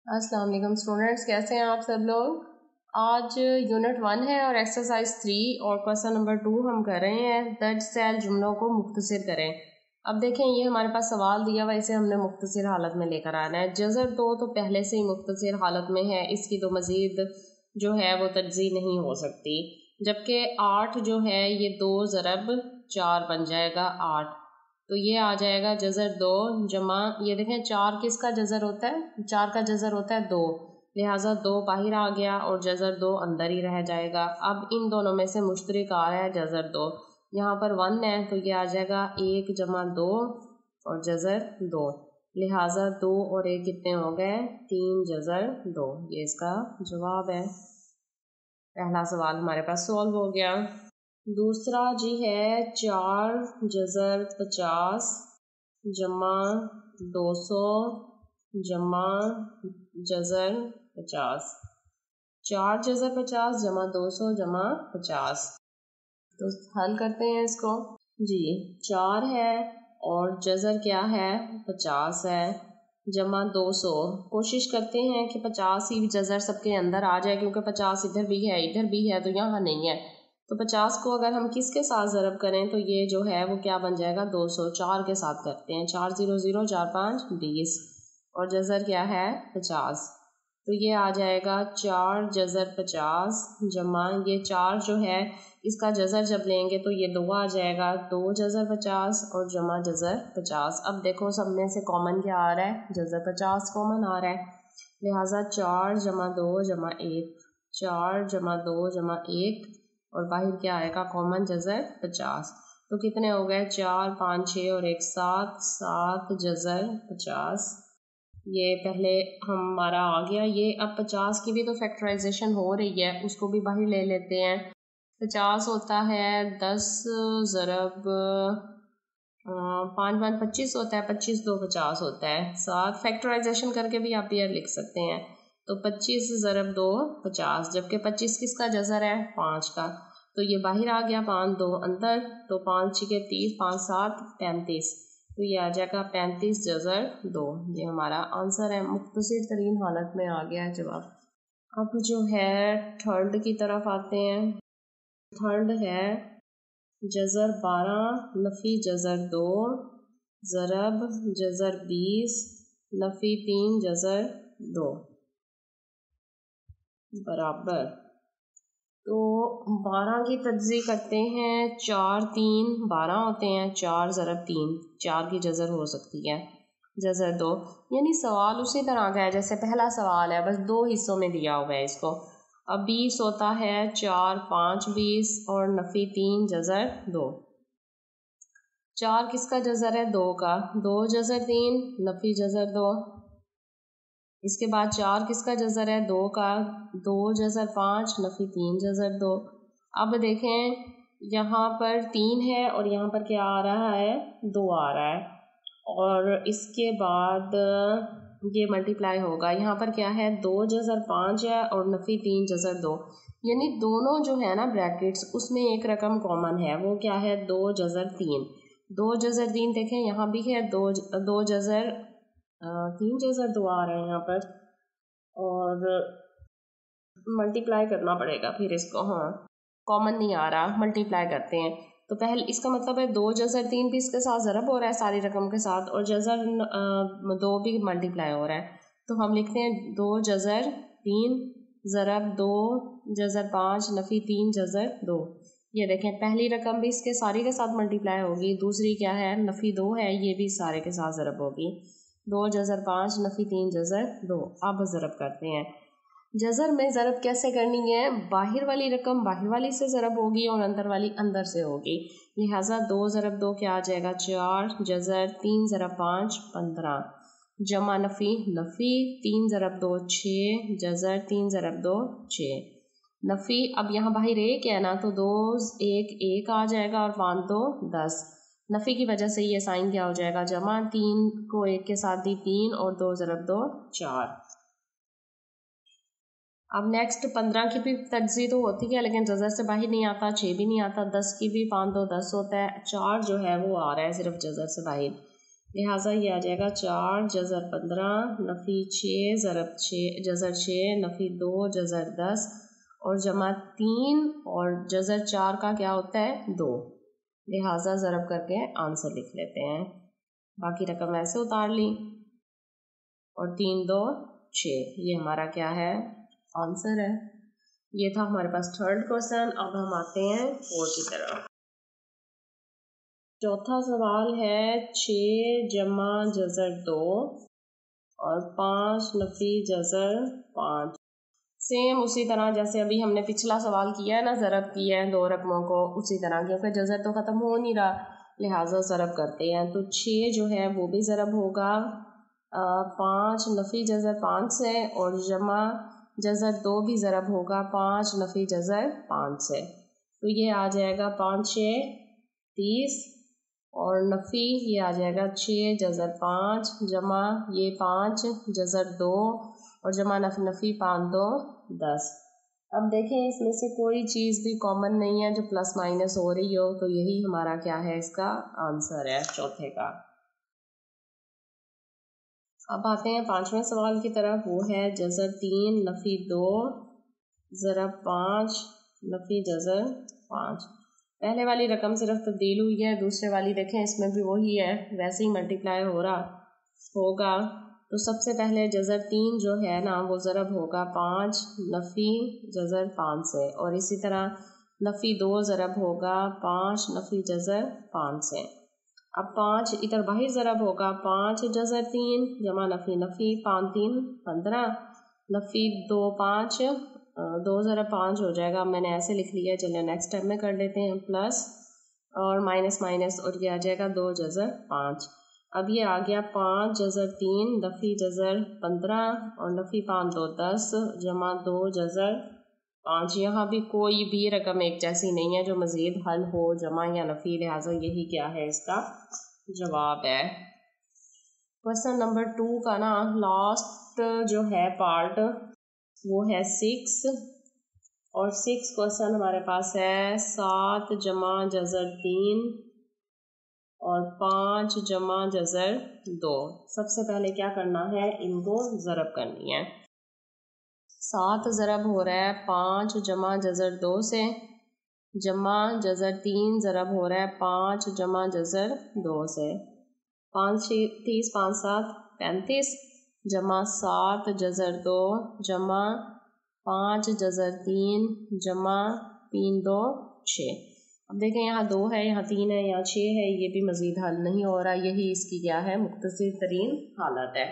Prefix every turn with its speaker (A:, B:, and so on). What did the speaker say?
A: السلام علیکم اسٹوڈنٹس، کیسے ہیں آپ سب لوگ؟ آج یونٹ 1 ہے اور ایکسرسائز 3 اور کویسچن نمبر 2 ہم کر رہے ہیں درج ذیل جملوں کو مختصر کریں۔ اب دیکھیں یہ ہمارے پاس سوال دیا ہوا، اسے ہم نے مختصر حالت میں لے کر آنا ہے۔ جزر 2 تو پہلے سے ہی مختصر حالت میں ہے، اس کی تو مزید جو ہے وہ تجزیہ نہیں ہو سکتی، جبکہ 8 جو ہے یہ 2 ضرب 4 بن جائے گا 8، تو یہ آ جائے گا جذر 2 جمع، یہ دیکھیں 4 کس کا جذر ہوتا ہے، 4 کا جذر ہوتا ہے 2، لہٰذا 2 باہر آ گیا اور جذر 2 اندر ہی رہ جائے گا۔ اب ان دونوں میں سے مشترک آ رہا ہے جذر 2، یہاں پر 1 ہے تو یہ آ جائے گا 1 جمع 2 اور جذر 2، لہٰذا 2 اور 1 کتنے ہو گئے 3 جذر 2، یہ اس کا جواب ہے۔ پہلا سوال ہمارے پاس سولو ہو گیا۔ دوسرا جی ہے 4 جذر 50 جمع 200 جمع جذر 50، 4 جذر 50 جمع 200 جمع 50، تو حل کرتے ہیں اس کو جی۔ 4 ہے اور جذر کیا ہے 50 ہے جمع 200، کوشش کرتے ہیں کہ 50 ہی جذر سب کے اندر آ جائے، کیونکہ 50 ادھر بھی ہے ادھر بھی ہے تو یہاں نہیں ہے، تو 50 کو اگر ہم کس کے ساتھ ضرب کریں تو یہ جو ہے وہ کیا بن جائے گا 200، 4 کے ساتھ کرتے ہیں، 4 0 0 4 5 20 اور جذر کیا ہے 50، تو یہ آ جائے گا 4 جذر 50 جمع یہ 4 جو ہے اس کا جذر جب لیں گے تو یہ 2 آ جائے گا، 2 جذر 50 اور جمع جذر 50۔ اب دیکھو سب میں سے کامن کیا آ رہا ہے، جذر 50 کامن آ رہا ہے، لہٰذا 4 جمع 2 جمع 1، 4 جمع 2 جمع 1 اور باہر کیا آئے گا کامن جذر 50، تو کتنے ہو گئے 4 5 6 اور 1 7، 7 جذر 50، یہ پہلے ہمارا آ گیا یہ۔ اب 50 کی بھی تو فیکٹرائزیشن ہو رہی ہے، اس کو بھی باہر لے لیتے ہیں۔ 50 ہوتا ہے 10 ضرب 5 5 25 ہوتا ہے، 25 2 50 ہوتا ہے، 7 فیکٹرائزیشن کر کے بھی آپ یہ لکھ سکتے ہیں، تو 25 ضرب 2 50، جبکہ 25 کس کا جذر ہے 5 کا، تو یہ باہر آ گیا 5 2 اندر، تو 5 6 30 5 7 35، تو یہ آ جائے گا 35 جذر 2، یہ ہمارا آنسر ہے، مختصر ترین حالت میں آ گیا ہے جواب۔ اب جو ہے تھرڈ کی طرف آتے ہیں۔ تھرڈ ہے جذر 12 نفی جذر 2 ضرب جذر 20 نفی 3 جذر 2 برابر، تو 12 کی تجزیہ کرتے ہیں، 4 3 12 ہوتے ہیں، 4 ضرب 3 4 کی جذر ہو سکتی ہے جذر 2، یعنی سوال اسی طرح کا ہے جیسے پہلا سوال ہے، بس 2 حصوں میں دیا ہوا ہے اس کو۔ اب 20 ہوتا ہے 4 5 20 اور نفی 3 جذر 2، 4 کس کا جذر ہے 2 کا، 2 جذر 3 نفی جذر 2، اس کے بعد 4 کس کا جذر ہے 2 کا، 2 جذر 5 نفی 3 جذر 2۔ اب دیکھیں یہاں پر 3 ہے اور یہاں پر کیا آ رہا ہے 2 آ رہا ہے، اور اس کے بعد یہ ملٹیپلائی ہوگا، یہاں پر کیا ہے 2 جذر 5 ہے اور نفی 3 جذر 2، یعنی دونوں جو ہے نا بریکٹس اس میں ایک رقم کامن ہے، وہ کیا ہے 2 جذر 3، 2 جذر 3 دیکھیں یہاں بھی ہے 2 جذر 3 جذر 2 آ رہے ہیں یہاں پر، اور ملٹیپلائی کرنا پڑے گا پھر اس کو، ہاں کامن نہیں آ رہا، ملٹیپلائی کرتے ہیں، تو پہلے اس کا مطلب ہے 2 جذر 3 بھی اس کے ساتھ ضرب ہو رہا ہے ساری رقم کے ساتھ، اور جذر 2 بھی ملٹیپلائی ہو رہا ہے، تو ہم لکھتے ہیں 2 جذر 3 ضرب 2 جذر 5 نفی 3 جذر 2، یہ دیکھیں پہلی رقم بھی اس کے ساری کے ساتھ ملٹیپلائی ہوگی، دوسری کیا ہے نفی 2 ہے یہ بھی سارے کے ساتھ ضرب ہوگی، 2 جذر 5 نفی 3 جذر 2۔ اب ضرب کرتے ہیں، جذر میں ضرب کیسے کرنی ہے، باہر والی رقم باہر والی سے ضرب ہوگی اور اندر والی اندر سے ہوگی، لہٰذا 2 ضرب 2 کیا آ جائے گا 4 جذر 3 ضرب 5 15 جمع نفی 3 ضرب 2 6 جذر 3 ضرب 2 6 نفی، اب یہاں باہر 1 ہے نا تو 2 1 1 آ جائے گا اور 5 2 10، نفی کی وجہ سے یہ سائن کیا ہو جائے گا جمع، 3 کو 1 کے ساتھ دی 3 اور 2 ضرب 2 4۔ اب نیکسٹ 15 کی بھی تجزیہ تو ہوتی ہے لیکن جذر سے باہر نہیں آتا، 6 بھی نہیں آتا، 10 کی بھی 5 2 10 ہوتا ہے، 4 جو ہے وہ آ رہا ہے صرف جذر سے باہر، لہٰذا یہ آ جائے گا 4 جذر 15 نفی 6 ضرب 6 جذر 6 نفی 2 جذر 10 اور جمع 3 اور جذر 4 کا کیا ہوتا ہے 2، لہٰذا ضرب کر کے آنسر لکھ لیتے ہیں۔ باقی رقم ایسے اتار لی اور 3 2 6، یہ ہمارا کیا ہے آنسر ہے۔ یہ تھا ہمارے پاس تھرڈ کوسچن۔ اب ہم آتے ہیں فورتھ کی طرف۔ چوتھا سوال ہے 6 جمع جذر 2 اور 5 نفی جذر 5۔ سیم اسی طرح جیسے ابھی ہم نے پچھلا سوال کیا ہے نا، ضرب کیا ہے 2 رقموں کو، اسی طرح کیونکہ جذر تو ختم ہو نہیں رہا لہٰذا ضرب کرتے ہیں۔ تو 6 جو ہے وہ بھی ضرب ہوگا 5 نفی جذر 5 سے، اور جمع جذر 2 بھی ضرب ہوگا 5 نفی جذر 5 سے۔ تو یہ آ جائے گا 5 6 30 اور نفی یہ آ جائے گا 6 جذر 5 جمع یہ 5 جذر 2 اور جمع نفی 5 2 10۔ اب دیکھیں اس میں سے کوئی چیز بھی کامن نہیں ہے جو پلس مائنس ہو رہی ہو، تو یہی ہمارا کیا ہے اس کا آنسر ہے چوتھے کا۔ اب آتے ہیں پانچویں سوال کی طرف، وہ ہے جذر 3 نفی 2 ضرب 5 نفی جذر 5۔ پہلے والی رقم صرف تبدیل ہوئی ہے، دوسرے والی دیکھیں اس میں بھی وہی ہے، ویسے ہی ملٹیپلائی ہو رہا ہوگا۔ تو سب سے پہلے جذر 3 جو ہے نا وہ ضرب ہوگا 5 نفی جذر 5 سے، اور اسی طرح نفی 2 ضرب ہوگا 5 نفی جذر 5 سے۔ اب 5 ادھر باہر ضرب ہوگا 5 جذر 3 جمع نفی نفی 5 3 15 نفی 2 5 2 ضرب 5 ہو جائے گا، میں نے ایسے لکھ لیا ہے، چلیں نیکسٹ ٹائم میں کر لیتے ہیں، پلس اور مائنس مائنس اور یہ آ جائے گا 2 جذر 5۔ اب یہ آ گیا 5 جذر 3 نفی جذر 15 اور نفی 5 2 10 جمع 2 جذر 5۔ یہاں بھی کوئی بھی رقم ایک جیسی نہیں ہے جو مزید حل ہو جمع یا نفی، لہٰذا یہی کیا ہے اس کا جواب ہے۔ کوسچن نمبر 2 کا نا لاسٹ جو ہے پارٹ وہ ہے 6، اور 6 کوسچن ہمارے پاس ہے 7 جمع جذر 3 اور 5 جمع جذر 2۔ سب سے پہلے کیا کرنا ہے، ان کو ضرب کرنی ہے۔ 7 ضرب ہو رہا ہے 5 جمع جذر 2 سے، جمع جذر 3 ضرب ہو رہا ہے 5 جمع جذر 2 سے۔ 5 30 5 7 35 جمع 7 جذر 2 جمع 5 جذر 3 جمع 3 2 6۔ اب دیکھیں یہاں 2 ہے، یہاں 3 ہے، یہاں 6 ہے، یہ بھی مزید حل نہیں ہو رہا، یہی اس کی کیا ہے مختصر ترین حالت ہے۔